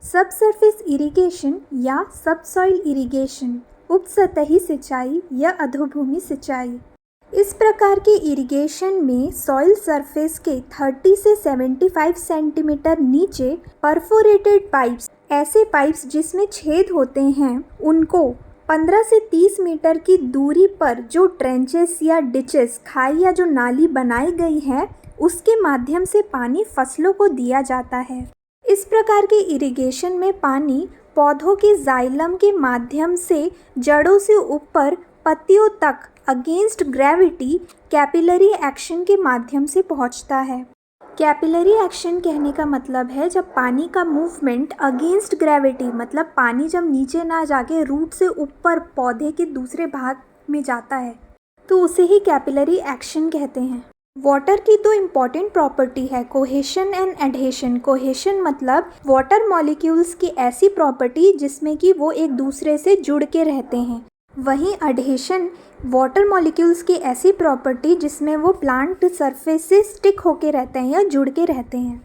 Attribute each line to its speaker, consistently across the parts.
Speaker 1: Subsurface irrigation या subsoil irrigation, उपसतही सिंचाई या अधोभूमि सिंचाई। इस प्रकार के इरिगेशन में सॉइल सरफेस के 30 से 75 सेंटीमीटर नीचे परफोरेटेड पाइप्स, ऐसे पाइप्स जिसमें छेद होते हैं, उनको 15 से 30 मीटर की दूरी पर जो ट्रेंचेस या डिचेस, खाई या जो नाली बनाई गई है, उसके माध्यम से पानी फसलों को दिया जाता है। इस प्रकार के इरिगेशन में पानी पौधों के जाइलम के माध्यम से जड़ों से ऊपर पत्तियों तक अगेंस्ट ग्रेविटी कैपिलरी एक्शन के माध्यम से पहुंचता है। कैपिलरी एक्शन कहने का मतलब है जब पानी का मूवमेंट अगेंस्ट ग्रेविटी, मतलब पानी जब नीचे ना जाके रूट से ऊपर पौधे के दूसरे भाग में जाता है, तो उसे ही कैपिलरी एक्शन कहते हैं। वाटर की दो इम्पॉर्टेंट प्रॉपर्टी है, कोहेशन एंड एडहेशन। कोहेशन मतलब वाटर मॉलिक्यूल्स की ऐसी प्रॉपर्टी जिसमें कि वो एक दूसरे से जुड़ के रहते हैं। वहीं एडहेशन वाटर मॉलिक्यूल्स की ऐसी प्रॉपर्टी जिसमें वो प्लांट सरफेस से स्टिक होके रहते हैं या जुड़ के रहते हैं।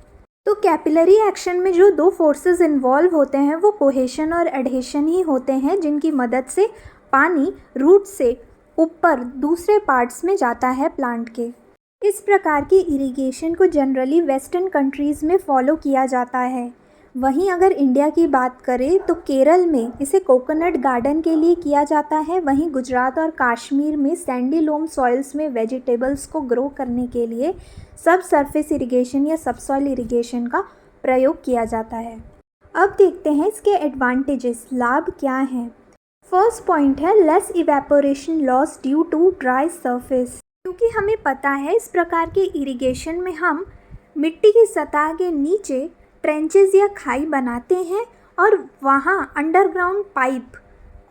Speaker 1: तो कैपिलरी एक्शन में जो दो फोर्सेस इन्वॉल्व होते हैं वो कोहेशन और एडहेशन ही होते हैं, जिनकी मदद से पानी रूट से ऊपर दूसरे पार्ट्स में जाता है प्लांट के। इस प्रकार की इरिगेशन को जनरली वेस्टर्न कंट्रीज़ में फॉलो किया जाता है। वहीं अगर इंडिया की बात करें तो केरल में इसे कोकोनट गार्डन के लिए किया जाता है। वहीं गुजरात और कश्मीर में सैंडी लोम सॉइल्स में वेजिटेबल्स को ग्रो करने के लिए सब सरफेस इरिगेशन या सबसॉइल इरिगेशन का प्रयोग किया जाता है। अब देखते हैं इसके एडवांटेजेस, लाभ क्या हैं। फर्स्ट पॉइंट है less evaporation loss due to dry surface. क्योंकि हमें पता है इस प्रकार के इरिगेशन में हम मिट्टी की सतह के नीचे ट्रेंचेस या खाई बनाते हैं और वहाँ अंडरग्राउंड पाइप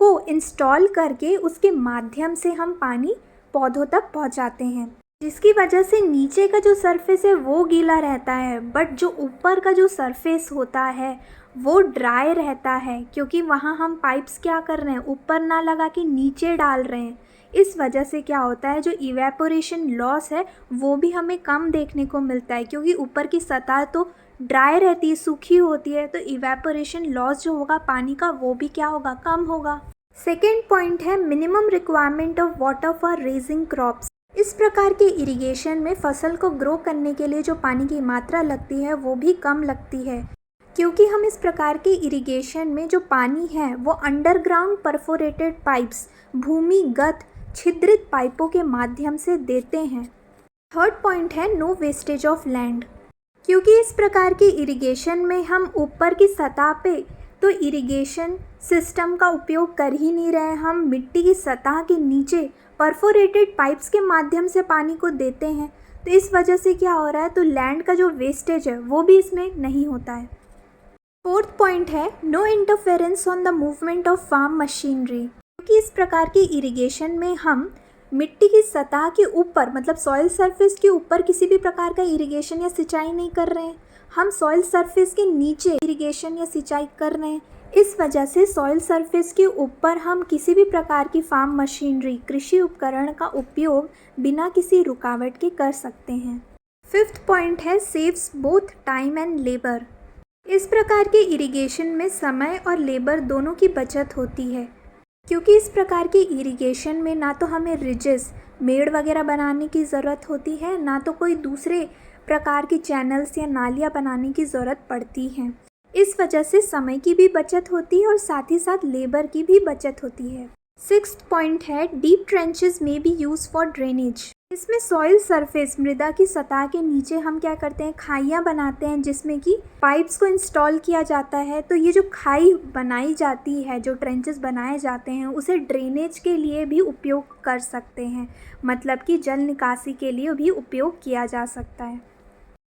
Speaker 1: को इंस्टॉल करके उसके माध्यम से हम पानी पौधों तक पहुँचाते हैं, जिसकी वजह से नीचे का जो सरफेस है वो गीला रहता है, बट जो ऊपर का जो सरफेस होता है वो ड्राई रहता है, क्योंकि वहाँ हम पाइप्स क्या कर रहे हैं, ऊपर ना लगा के नीचे डाल रहे हैं। इस वजह से क्या होता है, जो इवेपोरेशन लॉस है वो भी हमें कम देखने को मिलता है, क्योंकि ऊपर की सतह तो ड्राई रहती है, सूखी होती है, तो इवेपोरेशन लॉस जो होगा पानी का वो भी क्या होगा, कम होगा। सेकेंड पॉइंट है minimum requirement of water for raising crops. इस प्रकार के इरिगेशन में फसल को ग्रो करने के लिए जो पानी की मात्रा लगती है वो भी कम लगती है, क्योंकि हम इस प्रकार के इरिगेशन में जो पानी है वो अंडरग्राउंड परफोरेटेड पाइप्स, भूमिगत छिद्रित पाइपों के माध्यम से देते हैं। थर्ड पॉइंट है नो वेस्टेज ऑफ लैंड। क्योंकि इस प्रकार की इरिगेशन में हम ऊपर की सतह पे तो इरिगेशन सिस्टम का उपयोग कर ही नहीं रहे, हम मिट्टी की सतह के नीचे परफोरेटेड पाइप्स के माध्यम से पानी को देते हैं, तो इस वजह से क्या हो रहा है, तो लैंड का जो वेस्टेज है वो भी इसमें नहीं होता है। फोर्थ पॉइंट है no interference on the movement of farm machinery. क्योंकि इस प्रकार की इरिगेशन में हम मिट्टी की सतह के ऊपर, मतलब सॉइल सरफेस के ऊपर किसी भी प्रकार का इरिगेशन या सिंचाई नहीं कर रहे हैं, हम सॉइल सरफेस के नीचे इरिगेशन या सिंचाई कर रहे हैं। इस वजह से सॉइल सरफेस के ऊपर हम किसी भी प्रकार की फार्म मशीनरी, कृषि उपकरण का उपयोग बिना किसी रुकावट के कर सकते हैं। फिफ्थ पॉइंट है saves both time and labour. इस प्रकार के इरिगेशन में समय और लेबर दोनों की बचत होती है, क्योंकि इस प्रकार की इरिगेशन में ना तो हमें रिजेस, मेड़ वगैरह बनाने की ज़रूरत होती है, ना तो कोई दूसरे प्रकार की चैनल्स या नालियाँ बनाने की ज़रूरत पड़ती है। इस वजह से समय की भी बचत होती है और साथ ही साथ लेबर की भी बचत होती है। सिक्स्थ पॉइंट है डीप ट्रेंचेस में बी यूज फॉर ड्रेनेज। इसमें सॉइल सरफेस, मृदा की सतह के नीचे हम क्या करते हैं, खाइयाँ बनाते हैं जिसमें कि पाइप्स को इंस्टॉल किया जाता है। तो ये जो खाई बनाई जाती है, जो ट्रेंचेस बनाए जाते हैं, उसे ड्रेनेज के लिए भी उपयोग कर सकते हैं, मतलब कि जल निकासी के लिए भी उपयोग किया जा सकता है।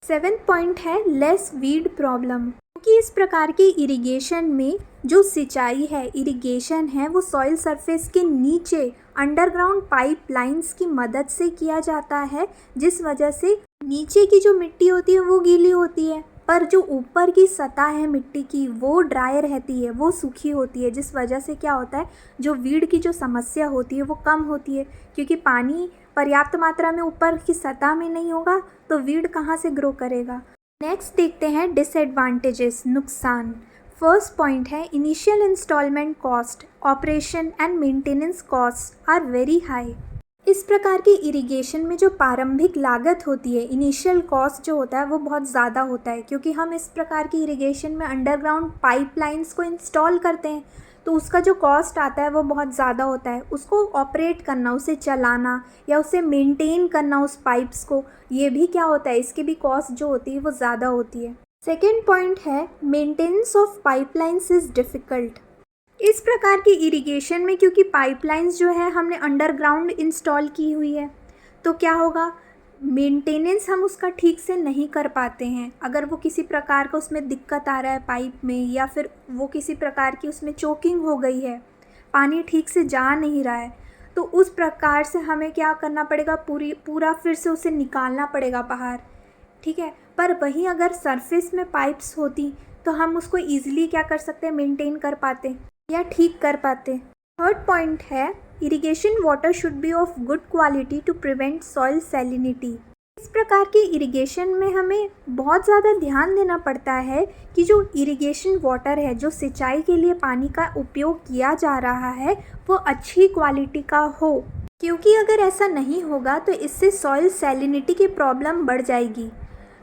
Speaker 1: सेवेंथ पॉइंट है लेस वीड प्रॉब्लम। क्योंकि इस प्रकार की इरिगेशन में जो सिंचाई है, इरिगेशन है, वो सॉइल सरफेस के नीचे अंडरग्राउंड पाइप लाइंस की मदद से किया जाता है, जिस वजह से नीचे की जो मिट्टी होती है वो गीली होती है, पर जो ऊपर की सतह है मिट्टी की वो ड्राई रहती है, वो सूखी होती है, जिस वजह से क्या होता है, जो वीड की जो समस्या होती है वो कम होती है, क्योंकि पानी पर्याप्त मात्रा में ऊपर की सतह में नहीं होगा तो वीड कहाँ से ग्रो करेगा। नेक्स्ट देखते हैं डिसएडवांटेजेस, नुकसान। फर्स्ट पॉइंट है initial instalment cost, operation and maintenance cost are very high. इस प्रकार की इरिगेशन में जो प्रारंभिक लागत होती है, इनिशियल कॉस्ट जो होता है वो बहुत ज़्यादा होता है, क्योंकि हम इस प्रकार की इरिगेशन में अंडरग्राउंड पाइपलाइंस को इंस्टॉल करते हैं, तो उसका जो कॉस्ट आता है वो बहुत ज़्यादा होता है। उसको ऑपरेट करना, उसे चलाना या उसे मेंटेन करना उस पाइप्स को, ये भी क्या होता है, इसकी भी कॉस्ट जो होती है वो ज़्यादा होती है। सेकेंड पॉइंट है maintenance of pipelines is difficult. इस प्रकार की इरिगेशन में क्योंकि पाइपलाइंस जो है हमने अंडरग्राउंड इंस्टॉल की हुई है, तो क्या होगा, मेंटेनेंस हम उसका ठीक से नहीं कर पाते हैं। अगर वो किसी प्रकार का उसमें दिक्कत आ रहा है पाइप में, या फिर वो किसी प्रकार की उसमें चोकिंग हो गई है, पानी ठीक से जा नहीं रहा है, तो उस प्रकार से हमें क्या करना पड़ेगा, पूरा फिर से उसे निकालना पड़ेगा बाहर, ठीक है। पर वहीं अगर सरफेस में पाइप्स होती तो हम उसको ईजिली क्या कर सकते हैं, मेंटेन कर पाते या ठीक कर पाते। थर्ड पॉइंट है irrigation water should be of good quality to prevent soil salinity. इस प्रकार की इरिगेशन में हमें बहुत ज़्यादा ध्यान देना पड़ता है कि जो इरिगेशन वाटर है, जो सिंचाई के लिए पानी का उपयोग किया जा रहा है, वो अच्छी क्वालिटी का हो, क्योंकि अगर ऐसा नहीं होगा तो इससे सॉइल सैलिनिटी की प्रॉब्लम बढ़ जाएगी।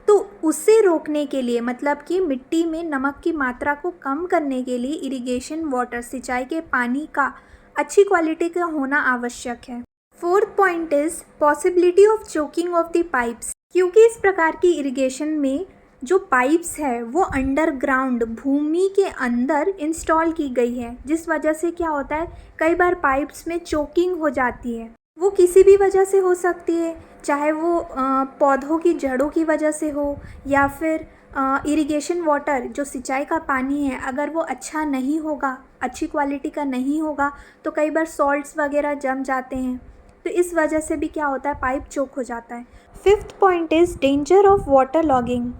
Speaker 1: तो उसे रोकने के लिए, मतलब कि मिट्टी में नमक की मात्रा को कम करने के लिए इरिगेशन वाटर, सिंचाई के पानी का अच्छी क्वालिटी का होना आवश्यक है। Fourth point is possibility of choking of the pipes. क्योंकि इस प्रकार की इरिगेशन में जो पाइप्स है वो अंडरग्राउंड, भूमि के अंदर इंस्टॉल की गई है, जिस वजह से क्या होता है, कई बार पाइप्स में चोकिंग हो जाती है। वो किसी भी वजह से हो सकती है, चाहे वो पौधों की जड़ों की वजह से हो, या फिर इरिगेशन वाटर, जो सिंचाई का पानी है, अगर वो अच्छा नहीं होगा, अच्छी क्वालिटी का नहीं होगा, तो कई बार सॉल्ट्स वगैरह जम जाते हैं, तो इस वजह से भी क्या होता है, पाइप चोक हो जाता है। Fifth point is danger of water logging.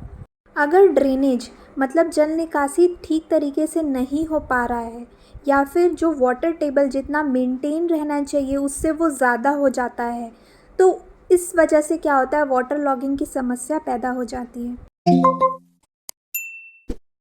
Speaker 1: अगर ड्रेनेज, मतलब जल निकासी ठीक तरीके से नहीं हो पा रहा है, या फिर जो वाटर टेबल जितना मेंटेन रहना चाहिए उससे वो ज़्यादा हो जाता है, तो इस वजह से क्या होता है, वाटर लॉगिंग की समस्या पैदा हो जाती है।